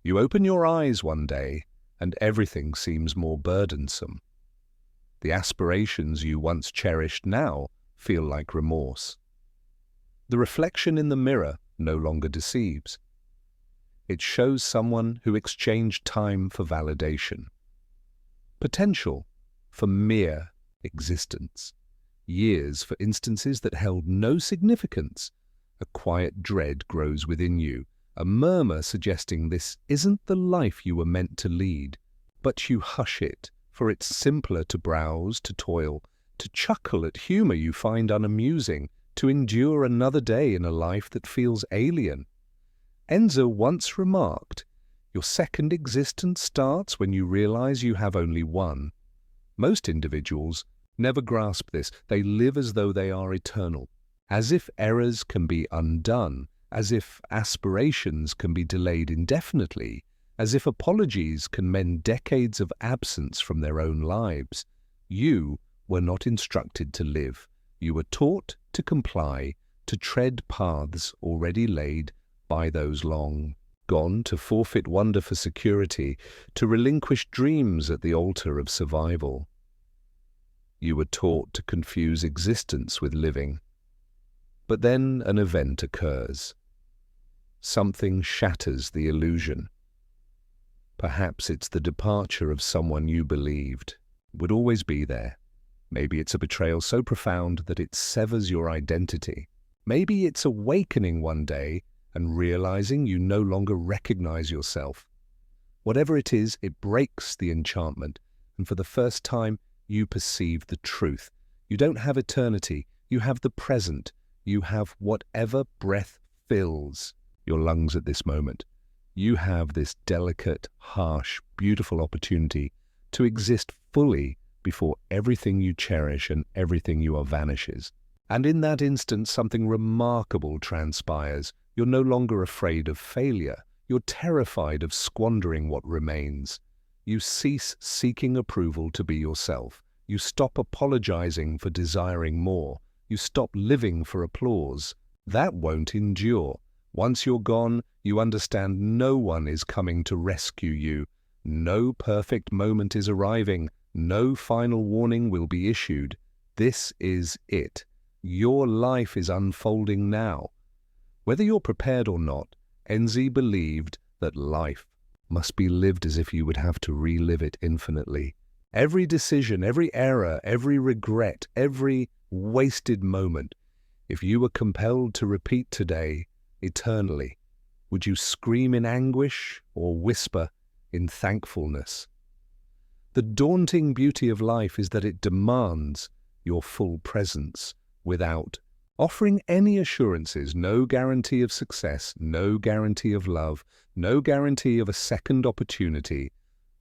You open your eyes one day, and everything seems more burdensome. The aspirations you once cherished now feel like remorse. The reflection in the mirror no longer deceives. It shows someone who exchanged time for validation, potential for mere existence, years for instances that held no significance. A quiet dread grows within you, a murmur suggesting this isn't the life you were meant to lead. But you hush it, for it's simpler to browse, to toil, to chuckle at humor you find unamusing, to endure another day in a life that feels alien. Enzo once remarked, "Your second existence starts when you realize you have only one." Most individuals never grasp this. They live as though they are eternal, as if errors can be undone, as if aspirations can be delayed indefinitely, as if apologies can mend decades of absence from their own lives. You were not instructed to live. You were taught to comply, to tread paths already laid by those long gone, to forfeit wonder for security, to relinquish dreams at the altar of survival. You were taught to confuse existence with living. But then an event occurs. Something shatters the illusion. Perhaps it's the departure of someone you believed would always be there. Maybe it's a betrayal so profound that it severs your identity. Maybe it's awakening one day and realizing you no longer recognize yourself. Whatever it is, it breaks the enchantment, and for the first time, you perceive the truth. You don't have eternity, you have the present. You have whatever breath fills your lungs at this moment. You have this delicate, harsh, beautiful opportunity to exist fully before everything you cherish and everything you are vanishes. And in that instant, something remarkable transpires. You're no longer afraid of failure. You're terrified of squandering what remains. You cease seeking approval to be yourself. You stop apologizing for desiring more. You stop living for applause. That won't endure. Once you're gone, you understand no one is coming to rescue you. No perfect moment is arriving. No final warning will be issued. This is it. Your life is unfolding now. Whether you're prepared or not, Enzi believed that life must be lived as if you would have to relive it infinitely. Every decision, every error, every regret, every wasted moment, if you were compelled to repeat today eternally, would you scream in anguish or whisper in thankfulness? The daunting beauty of life is that it demands your full presence without offering any assurances, no guarantee of success, no guarantee of love, no guarantee of a second opportunity,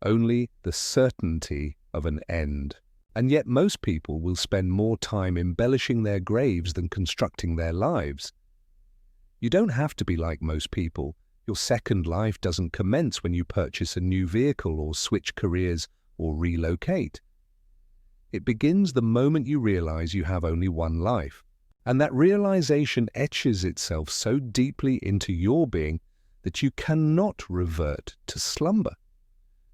only the certainty of an end. And yet most people will spend more time embellishing their graves than constructing their lives. You don't have to be like most people. Your second life doesn't commence when you purchase a new vehicle or switch careers or relocate. It begins the moment you realize you have only one life. And that realization etches itself so deeply into your being that you cannot revert to slumber.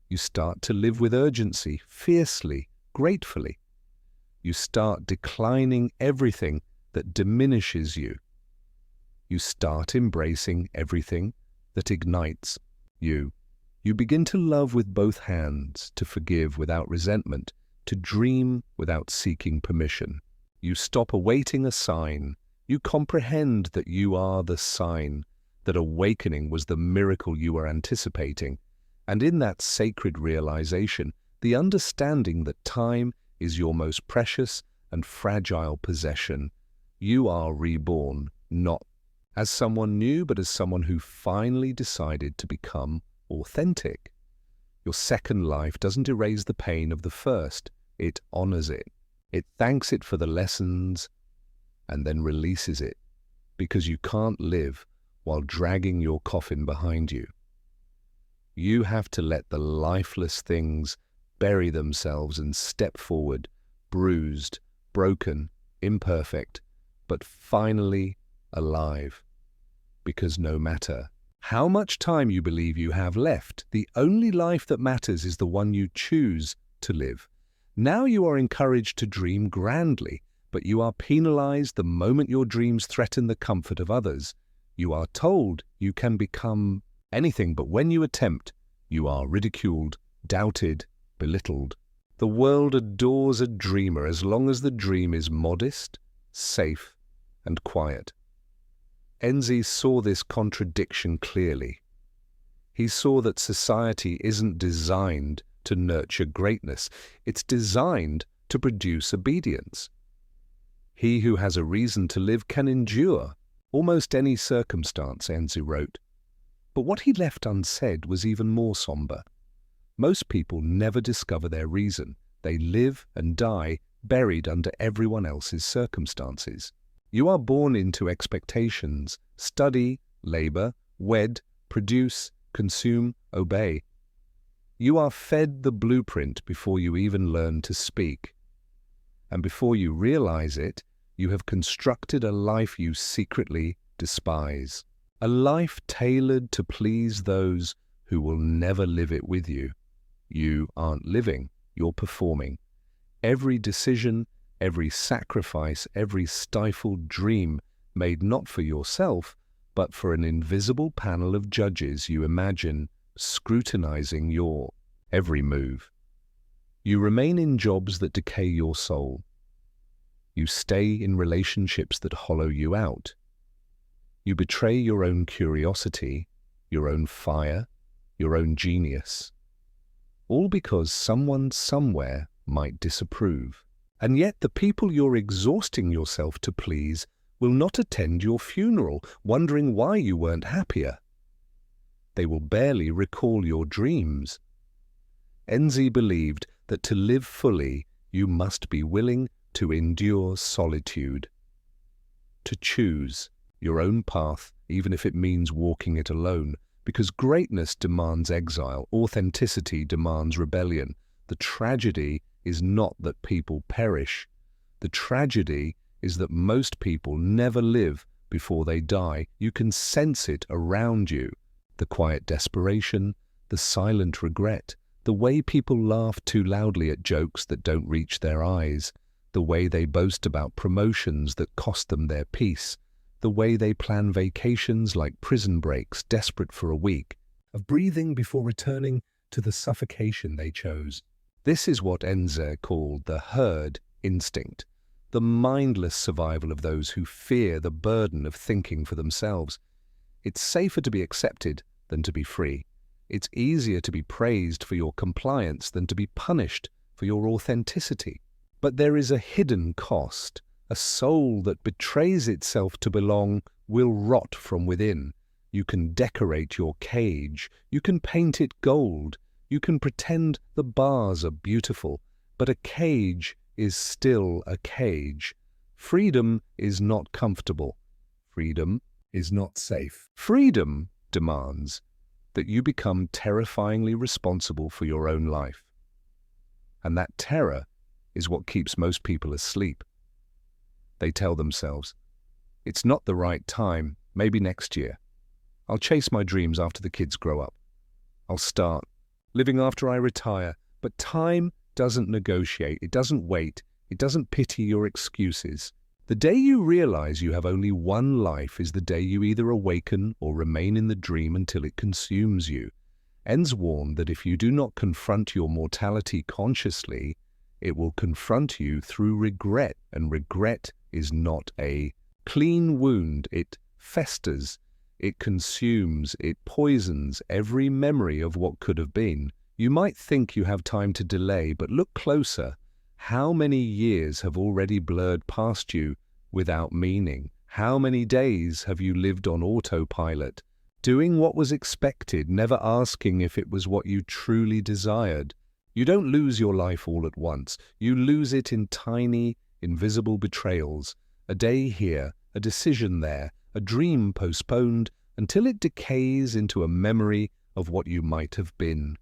You start to live with urgency, fiercely, gratefully. You start declining everything that diminishes you. You start embracing everything that ignites you. You begin to love with both hands, to forgive without resentment, to dream without seeking permission. You stop awaiting a sign. You comprehend that you are the sign, that awakening was the miracle you were anticipating. And in that sacred realization, the understanding that time is your most precious and fragile possession, you are reborn, not as someone new, but as someone who finally decided to become authentic. Your second life doesn't erase the pain of the first. It honors it. It thanks it for the lessons and then releases it, because you can't live while dragging your coffin behind you. You have to let the lifeless things bury themselves and step forward, bruised, broken, imperfect, but finally alive. Because no matter how much time you believe you have left. The only life that matters is the one you choose to live. Now you are encouraged to dream grandly, but you are penalized the moment your dreams threaten the comfort of others. You are told you can become anything, but when you attempt, you are ridiculed, doubted, belittled. The world adores a dreamer as long as the dream is modest, safe, and quiet. Enzi saw this contradiction clearly. He saw that society isn't designed to nurture greatness. It's designed to produce obedience. He who has a reason to live can endure almost any circumstance, Enzi wrote. But what he left unsaid was even more somber. Most people never discover their reason. They live and die buried under everyone else's circumstances. You are born into expectations, study, labor, wed, produce, consume, obey. You are fed the blueprint before you even learn to speak. And before you realize it, you have constructed a life you secretly despise. A life tailored to please those who will never live it with you. You aren't living, you're performing. Every decision, every sacrifice, every stifled dream made not for yourself, but for an invisible panel of judges you imagine scrutinizing your every move. You remain in jobs that decay your soul. You stay in relationships that hollow you out. You betray your own curiosity, your own fire, your own genius. All because someone somewhere might disapprove. And yet the people you're exhausting yourself to please will not attend your funeral, wondering why you weren't happier. They will barely recall your dreams. Enzi believed that to live fully, you must be willing to endure solitude, to choose your own path, even if it means walking it alone, because greatness demands exile, authenticity demands rebellion. The tragedy is not that people perish. The tragedy is that most people never live before they die. You can sense it around you. The quiet desperation, the silent regret, the way people laugh too loudly at jokes that don't reach their eyes, the way they boast about promotions that cost them their peace, the way they plan vacations like prison breaks, desperate for a week of breathing before returning to the suffocation they chose. This is what Enzi called the herd instinct, the mindless survival of those who fear the burden of thinking for themselves. It's safer to be accepted than to be free. It's easier to be praised for your compliance than to be punished for your authenticity. But there is a hidden cost. A soul that betrays itself to belong will rot from within. You can decorate your cage. You can paint it gold. You can pretend the bars are beautiful, but a cage is still a cage. Freedom is not comfortable. Freedom is not safe. Freedom demands that you become terrifyingly responsible for your own life. And that terror is what keeps most people asleep. They tell themselves, it's not the right time, maybe next year. I'll chase my dreams after the kids grow up. I'll start living after I retire. But time doesn't negotiate, it doesn't wait, it doesn't pity your excuses. The day you realize you have only one life is the day you either awaken or remain in the dream until it consumes you. Enzi warned that if you do not confront your mortality consciously, it will confront you through regret, and regret is not a clean wound. It festers, it consumes, it poisons every memory of what could have been. You might think you have time to delay, but look closer. How many years have already blurred past you without meaning? How many days have you lived on autopilot, doing what was expected, never asking if it was what you truly desired? You don't lose your life all at once. You lose it in tiny, invisible betrayals. A day here, a decision there, a dream postponed, until it decays into a memory of what you might have been.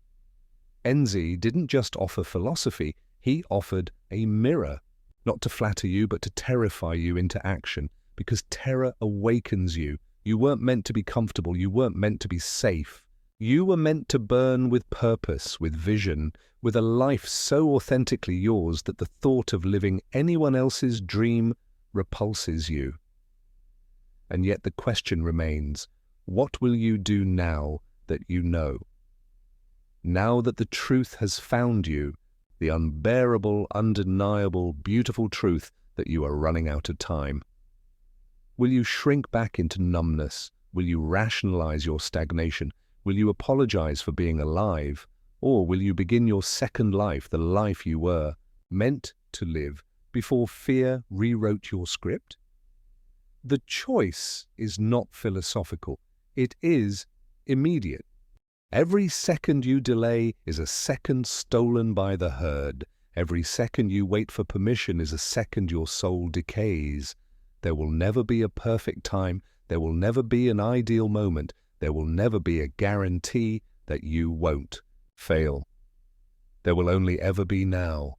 Enzi didn't just offer philosophy, he offered a mirror, not to flatter you, but to terrify you into action, because terror awakens you You weren't meant to be comfortable. You weren't meant to be safe. You were meant to burn with purpose, with vision, with a life so authentically yours that the thought of living anyone else's dream repulses you. And yet the question remains, what will you do now that you know? Now that the truth has found you, the unbearable, undeniable, beautiful truth that you are running out of time. Will you shrink back into numbness? Will you rationalize your stagnation? Will you apologize for being alive? Or will you begin your second life, the life you were meant to live, before fear rewrote your script? The choice is not philosophical. It is immediate. Every second you delay is a second stolen by the herd. Every second you wait for permission is a second your soul decays. There will never be a perfect time. There will never be an ideal moment. There will never be a guarantee that you won't fail. There will only ever be now.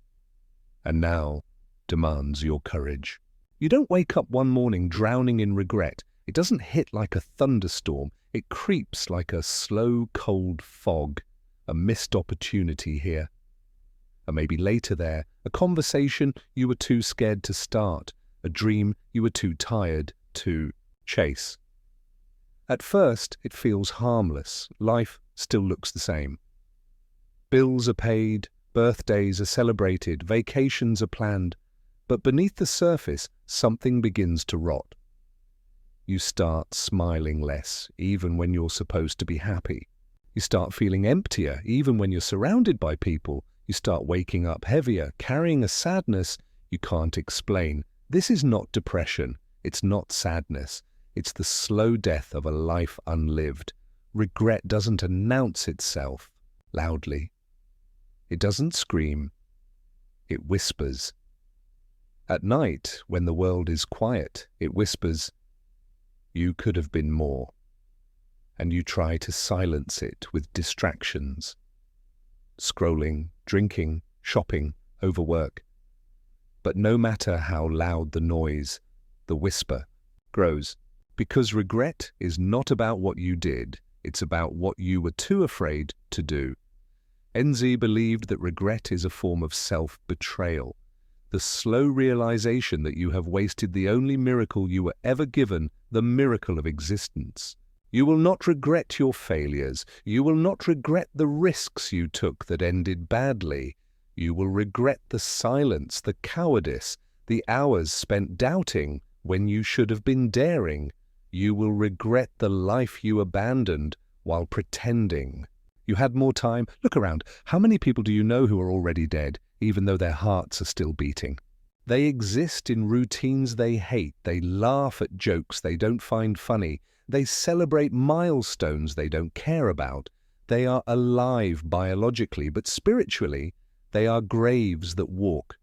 And now demands your courage. You don't wake up one morning drowning in regret. It doesn't hit like a thunderstorm. It creeps like a slow, cold fog, a missed opportunity here. And maybe later there, a conversation you were too scared to start, a dream you were too tired to chase. At first, it feels harmless. Life still looks the same. Bills are paid, birthdays are celebrated, vacations are planned. But beneath the surface, something begins to rot. You start smiling less, even when you're supposed to be happy. You start feeling emptier, even when you're surrounded by people. You start waking up heavier, carrying a sadness you can't explain. This is not depression. It's not sadness. It's the slow death of a life unlived. Regret doesn't announce itself loudly. It doesn't scream. It whispers. At night, when the world is quiet, it whispers, "You could have been more." And you try to silence it with distractions. Scrolling, drinking, shopping, overwork. But no matter how loud the noise, the whisper grows. Because regret is not about what you did, it's about what you were too afraid to do. Enzi believed that regret is a form of self-betrayal, the slow realization that you have wasted the only miracle you were ever given, the miracle of existence. You will not regret your failures. You will not regret the risks you took that ended badly. You will regret the silence, the cowardice, the hours spent doubting when you should have been daring. You will regret the life you abandoned while pretending. You had more time. Look around. How many people do you know who are already dead, even though their hearts are still beating? They exist in routines they hate. They laugh at jokes they don't find funny. They celebrate milestones they don't care about. They are alive biologically, but spiritually, they are graves that walk,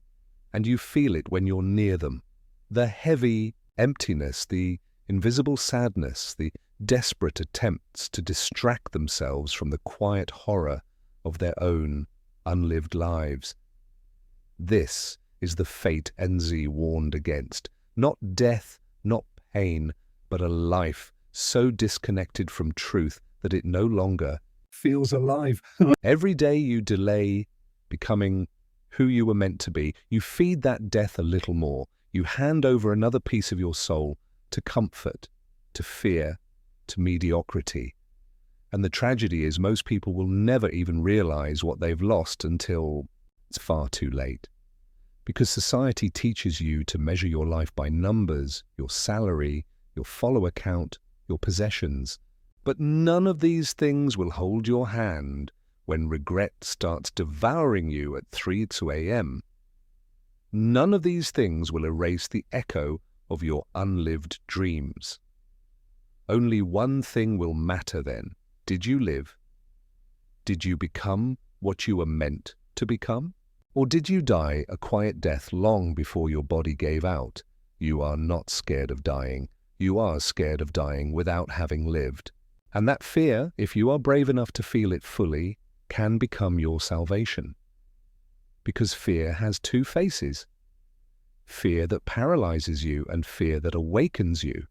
and you feel it when you're near them. The heavy emptiness, the invisible sadness, the desperate attempts to distract themselves from the quiet horror of their own unlived lives. This is the fate Enzi warned against. Not death, not pain, but a life so disconnected from truth that it no longer feels alive. Every day you delay becoming who you were meant to be, you feed that death a little more. You hand over another piece of your soul to comfort, to fear, to mediocrity. And the tragedy is most people will never even realize what they've lost until it's far too late. Because society teaches you to measure your life by numbers, your salary, your follower count, your possessions. But none of these things will hold your hand when regret starts devouring you at 3 a.m. None of these things will erase the echo of your unlived dreams. Only one thing will matter then. Did you live? Did you become what you were meant to become? Or did you die a quiet death long before your body gave out? You are not scared of dying. You are scared of dying without having lived. And that fear, if you are brave enough to feel it fully, can become your salvation. Because fear has two faces. Fear that paralyzes you and fear that awakens you.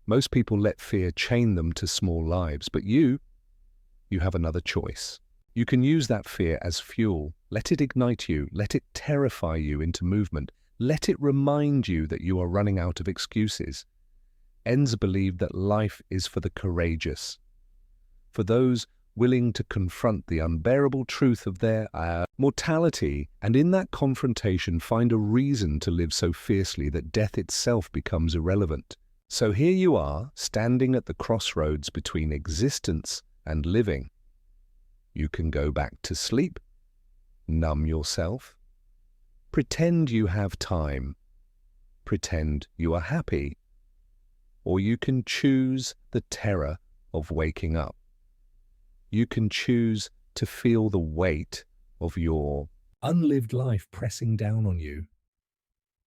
Most people let fear chain them to small lives, but you have another choice. You can use that fear as fuel. Let it ignite you. Let it terrify you into movement. Let it remind you that you are running out of excuses. Enns believed that life is for the courageous, for those willing to confront the unbearable truth of their mortality, and in that confrontation find a reason to live so fiercely that death itself becomes irrelevant. So here you are, standing at the crossroads between existence and living. You can go back to sleep, numb yourself, pretend you have time, pretend you are happy, or you can choose the terror of waking up. You can choose to feel the weight of your unlived life pressing down on you,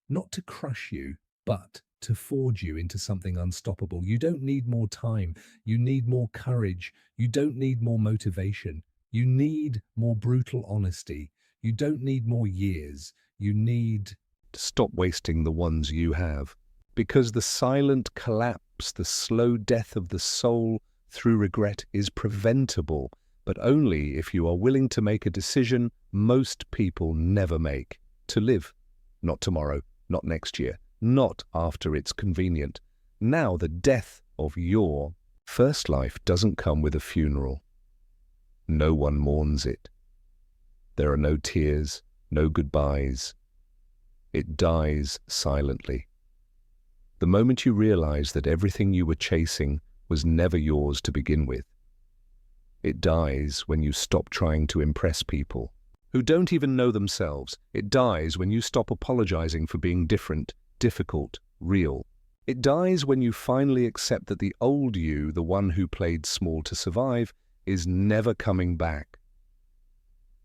not to crush you, but to forge you into something unstoppable. You don't need more time. You need more courage. You don't need more motivation. You need more brutal honesty. You don't need more years. You need to stop wasting the ones you have. Because the silent collapse, the slow death of the soul through regret is preventable, but only if you are willing to make a decision most people never make. To live. Not tomorrow, not next year, not after it's convenient. Now the death of your first life doesn't come with a funeral. No one mourns it. There are no tears, no goodbyes. It dies silently. The moment you realize that everything you were chasing was never yours to begin with. It dies when you stop trying to impress people who don't even know themselves. It dies when you stop apologizing for being different, difficult, real. It dies when you finally accept that the old you, the one who played small to survive, is never coming back.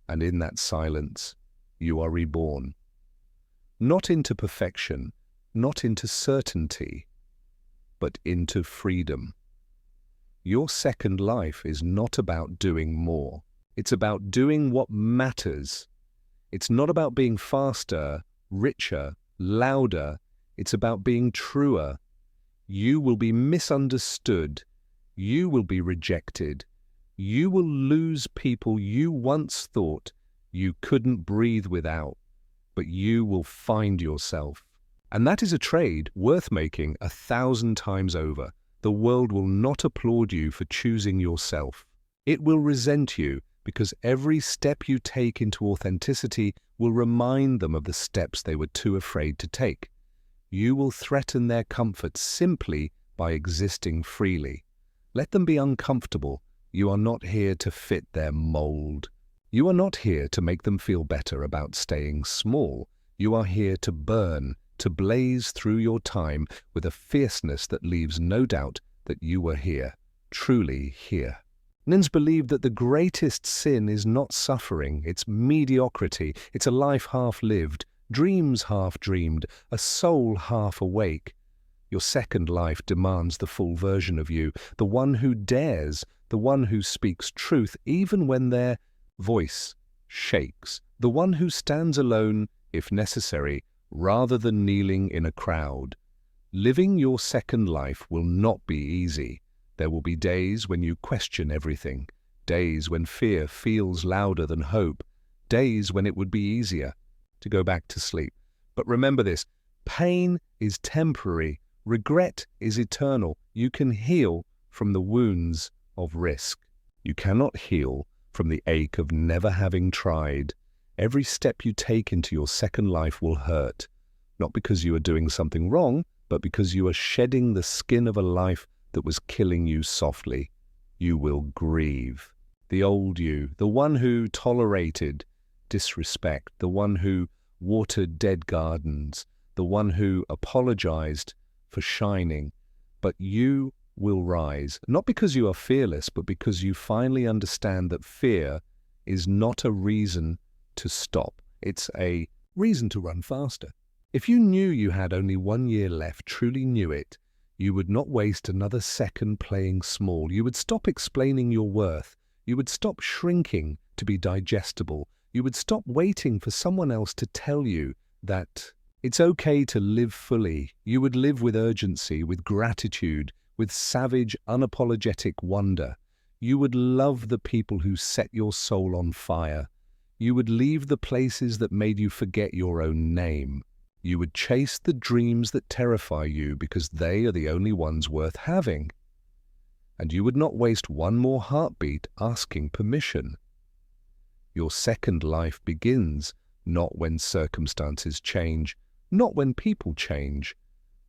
And in that silence, you are reborn. Not into perfection, not into certainty, but into freedom. Your second life is not about doing more. It's about doing what matters. It's not about being faster, richer, louder. It's about being truer. You will be misunderstood. You will be rejected. You will lose people you once thought you couldn't breathe without, but you will find yourself. And that is a trade worth making 1,000 times over. The world will not applaud you for choosing yourself. It will resent you because every step you take into authenticity will remind them of the steps they were too afraid to take. You will threaten their comfort simply by existing freely. Let them be uncomfortable. You are not here to fit their mold. You are not here to make them feel better about staying small. You are here to burn, to blaze through your time with a fierceness that leaves no doubt that you were here, truly here. Nietzsche believed that the greatest sin is not suffering, it's mediocrity, it's a life half-lived, dreams half-dreamed, a soul half-awake. Your second life demands the full version of you, the one who dares, the one who speaks truth even when their voice shakes, the one who stands alone, if necessary, rather than kneeling in a crowd. Living your second life will not be easy. There will be days when you question everything, days when fear feels louder than hope, days when it would be easier to go back to sleep. But remember this, pain is temporary, regret is eternal. You can heal from the wounds of risk. You cannot heal from the ache of never having tried. Every step you take into your second life will hurt, not because you are doing something wrong, but because you are shedding the skin of a life that was killing you softly. You will grieve. The old you, the one who tolerated disrespect, the one who watered dead gardens, the one who apologized for shining. But you will rise, not because you are fearless, but because you finally understand that fear is not a reason to stop. It's a reason to run faster. If you knew you had only 1 year left, truly knew it, you would not waste another second playing small. You would stop explaining your worth. You would stop shrinking to be digestible. You would stop waiting for someone else to tell you that it's okay to live fully. You would live with urgency, with gratitude, with savage, unapologetic wonder. You would love the people who set your soul on fire. You would leave the places that made you forget your own name. You would chase the dreams that terrify you because they are the only ones worth having. And you would not waste one more heartbeat asking permission. Your second life begins not when circumstances change, not when people change,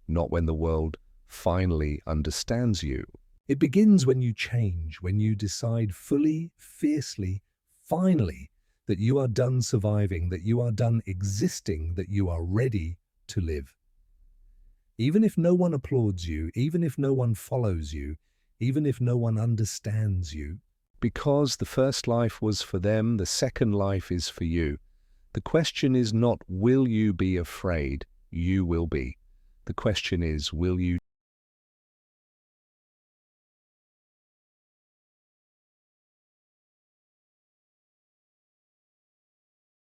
not when the world finally understands you. It begins when you change, when you decide fully, fiercely, finally, that you are done surviving, that you are done existing, that you are ready to live. Even if no one applauds you, even if no one follows you, even if no one understands you, because the first life was for them, the second life is for you. The question is not, will you be afraid? You will be. The question is, will you